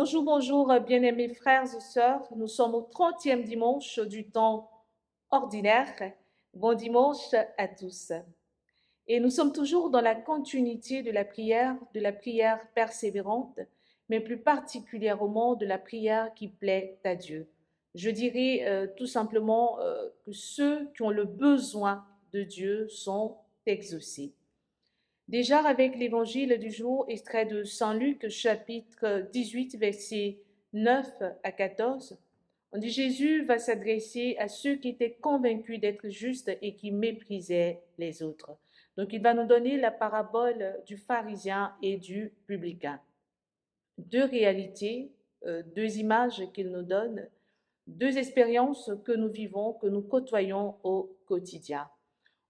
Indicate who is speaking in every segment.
Speaker 1: Bonjour, bonjour, bien-aimés frères et sœurs. Nous sommes au 30e dimanche du temps ordinaire. Bon dimanche à tous. Et nous sommes toujours dans la continuité de la prière persévérante, mais plus particulièrement de la prière qui plaît à Dieu. Je dirais tout simplement que ceux qui ont le besoin de Dieu sont exaucés. Déjà avec l'évangile du jour, extrait de Saint Luc, chapitre 18, versets 9 à 14, on dit Jésus va s'adresser à ceux qui étaient convaincus d'être justes et qui méprisaient les autres. Donc il va nous donner la parabole du pharisien et du publicain. Deux réalités, deux images qu'il nous donne, deux expériences que nous vivons, que nous côtoyons au quotidien.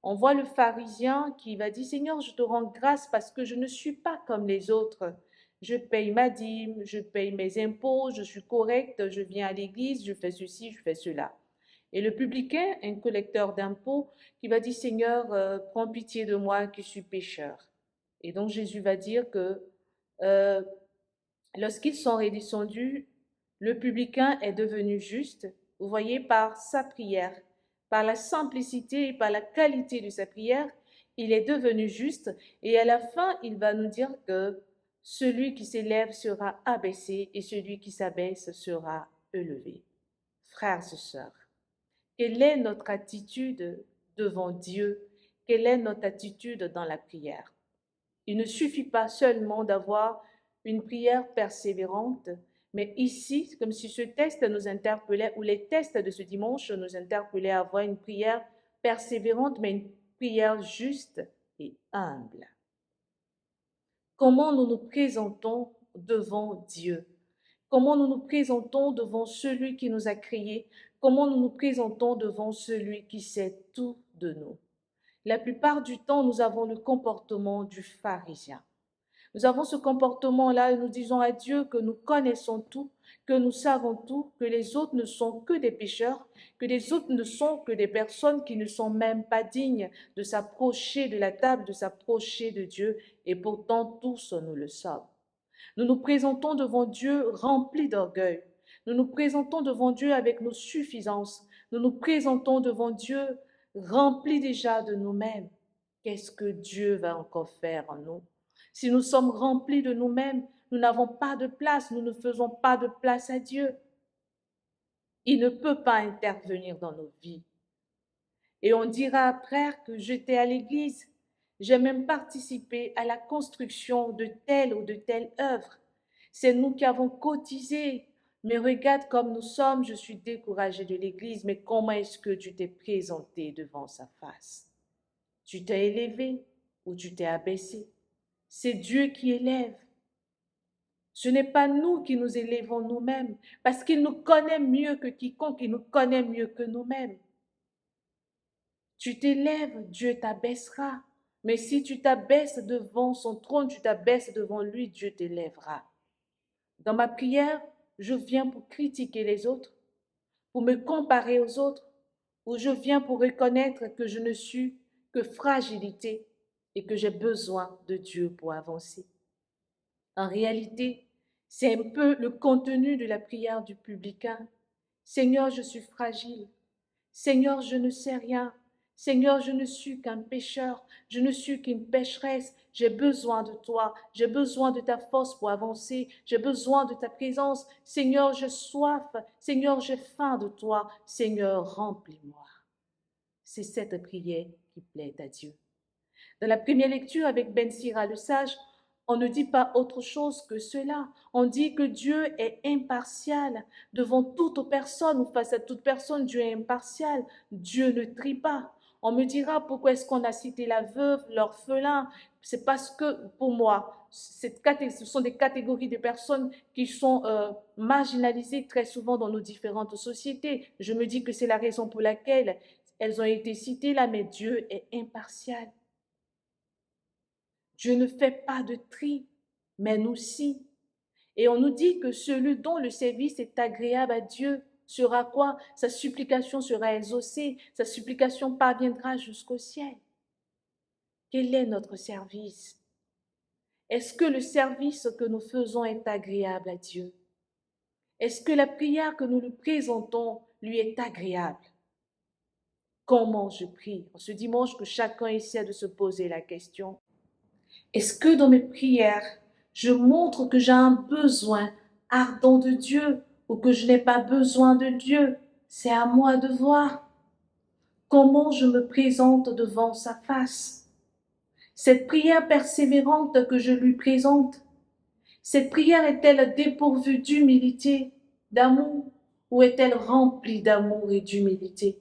Speaker 1: On voit le pharisien qui va dire, Seigneur, je te rends grâce parce que je ne suis pas comme les autres. Je paye ma dîme, je paye mes impôts, je suis correct, je viens à l'église, je fais ceci, je fais cela. Et le publicain, un collecteur d'impôts, qui va dire, Seigneur, prends pitié de moi qui suis pécheur. Et donc Jésus va dire que euh, lorsqu'ils sont redescendus, le publicain est devenu juste, vous voyez, par sa prière, par la simplicité et par la qualité de sa prière, il est devenu juste et à la fin, il va nous dire que celui qui s'élève sera abaissé et celui qui s'abaisse sera élevé. Frères et sœurs, quelle est notre attitude devant Dieu? Quelle est notre attitude dans la prière? Il ne suffit pas seulement d'avoir une prière persévérante, mais ici, comme si ce texte nous interpellait, ou les textes de ce dimanche nous interpellaient à avoir une prière persévérante, mais une prière juste et humble. Comment nous nous présentons devant Dieu? Comment nous nous présentons devant celui qui nous a créés? Comment nous nous présentons devant celui qui sait tout de nous? La plupart du temps, nous avons le comportement du pharisien. Nous avons ce comportement-là et nous disons à Dieu que nous connaissons tout, que nous savons tout, que les autres ne sont que des pécheurs, que les autres ne sont que des personnes qui ne sont même pas dignes de s'approcher de la table, de s'approcher de Dieu, et pourtant tous nous le sommes. Nous nous présentons devant Dieu remplis d'orgueil. Nous nous présentons devant Dieu avec nos suffisances. Nous nous présentons devant Dieu remplis déjà de nous-mêmes. Qu'est-ce que Dieu va encore faire en nous? Si nous sommes remplis de nous-mêmes, nous n'avons pas de place, nous ne faisons pas de place à Dieu. Il ne peut pas intervenir dans nos vies. Et on dira après que j'étais à l'église, j'ai même participé à la construction de telle ou de telle œuvre. C'est nous qui avons cotisé. Mais regarde comme nous sommes, je suis découragée de l'église, mais comment est-ce que tu t'es présenté devant sa face? Tu t'es élevé ou tu t'es abaissé? C'est Dieu qui élève. Ce n'est pas nous qui nous élevons nous-mêmes, parce qu'il nous connaît mieux que quiconque, il nous connaît mieux que nous-mêmes. Tu t'élèves, Dieu t'abaissera. Mais si tu t'abaisses devant son trône, tu t'abaisses devant lui, Dieu t'élèvera. Dans ma prière, je viens pour critiquer les autres, pour me comparer aux autres, ou je viens pour reconnaître que je ne suis que fragilité et que j'ai besoin de Dieu pour avancer. En réalité, c'est un peu le contenu de la prière du publicain. Seigneur, je suis fragile. Seigneur, je ne sais rien. Seigneur, je ne suis qu'un pécheur, je ne suis qu'une pécheresse. J'ai besoin de toi, j'ai besoin de ta force pour avancer, j'ai besoin de ta présence. Seigneur, j'ai soif, Seigneur, j'ai faim de toi. Seigneur, remplis-moi. C'est cette prière qui plaît à Dieu. Dans la première lecture avec Ben Sira le sage, on ne dit pas autre chose que cela. On dit que Dieu est impartial. Devant toute personne ou face à toute personne, Dieu est impartial. Dieu ne trie pas. On me dira pourquoi est-ce qu'on a cité la veuve, l'orphelin. C'est parce que pour moi, ce sont des catégories de personnes qui sont marginalisées très souvent dans nos différentes sociétés. Je me dis que c'est la raison pour laquelle elles ont été citées là, mais Dieu est impartial. Dieu ne fait pas de tri, mais nous si. Et on nous dit que celui dont le service est agréable à Dieu sera quoi? Sa supplication sera exaucée, sa supplication parviendra jusqu'au ciel. Quel est notre service? Est-ce que le service que nous faisons est agréable à Dieu? Est-ce que la prière que nous lui présentons lui est agréable? Comment je prie? En ce dimanche, que chacun essaie de se poser la question. Est-ce que dans mes prières, je montre que j'ai un besoin ardent de Dieu ou que je n'ai pas besoin de Dieu? C'est à moi de voir. Comment je me présente devant sa face? Cette prière persévérante que je lui présente, cette prière est-elle dépourvue d'humilité, d'amour, ou est-elle remplie d'amour et d'humilité?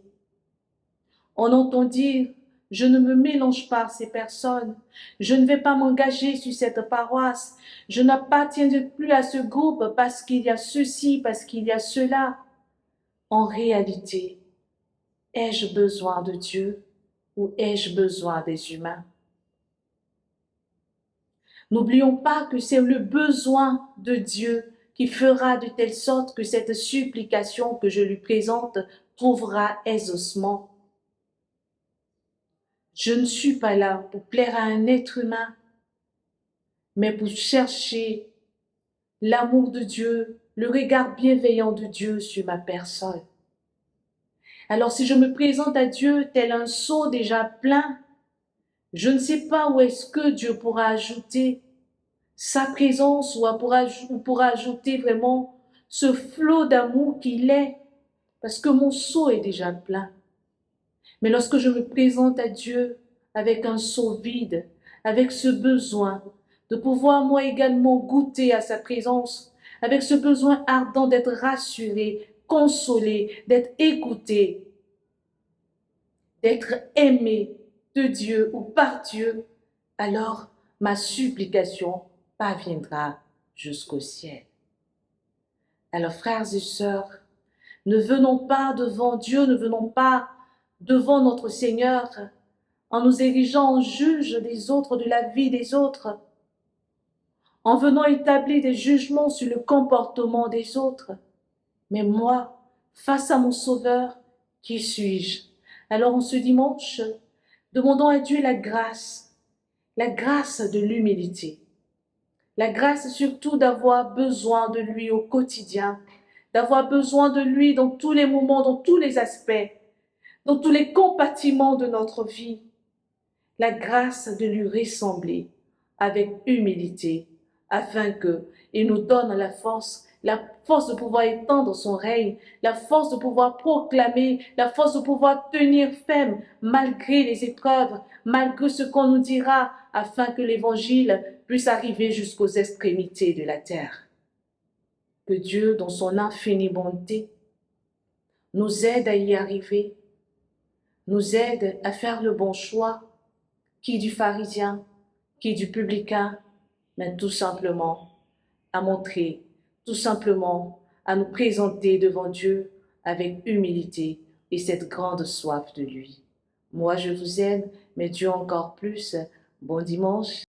Speaker 1: On entend dire, je ne me mélange pas à ces personnes, je ne vais pas m'engager sur cette paroisse, je n'appartiendrai plus à ce groupe parce qu'il y a ceci, parce qu'il y a cela. En réalité, ai-je besoin de Dieu ou ai-je besoin des humains? N'oublions pas que c'est le besoin de Dieu qui fera de telle sorte que cette supplication que je lui présente trouvera exaucement. Je ne suis pas là pour plaire à un être humain, mais pour chercher l'amour de Dieu, le regard bienveillant de Dieu sur ma personne. Alors si je me présente à Dieu tel un seau déjà plein, je ne sais pas où est-ce que Dieu pourra ajouter sa présence ou pourra ajouter vraiment ce flot d'amour qu'il est, parce que mon seau est déjà plein. Mais lorsque je me présente à Dieu avec un seau vide, avec ce besoin de pouvoir moi également goûter à sa présence, avec ce besoin ardent d'être rassuré, consolé, d'être écouté, d'être aimé de Dieu ou par Dieu, alors ma supplication parviendra jusqu'au ciel. Alors frères et sœurs, ne venons pas devant Dieu, ne venons pas devant notre Seigneur en nous érigeant en juge des autres, de la vie des autres, en venant établir des jugements sur le comportement des autres. Mais moi, face à mon Sauveur, qui suis-je? Alors en ce dimanche, demandons à Dieu la grâce de l'humilité, la grâce surtout d'avoir besoin de lui au quotidien, d'avoir besoin de lui dans tous les moments, dans tous les aspects, dans tous les compartiments de notre vie, la grâce de lui ressembler avec humilité, afin qu'il nous donne la force de pouvoir étendre son règne, la force de pouvoir proclamer, la force de pouvoir tenir ferme malgré les épreuves, malgré ce qu'on nous dira, afin que l'évangile puisse arriver jusqu'aux extrémités de la terre. Que Dieu, dans son infinie bonté, nous aide à y arriver, nous aide à faire le bon choix, qui du pharisien, qui du publicain, mais tout simplement à montrer, tout simplement à nous présenter devant Dieu avec humilité et cette grande soif de lui. Moi, je vous aime, mais Dieu encore plus. Bon dimanche.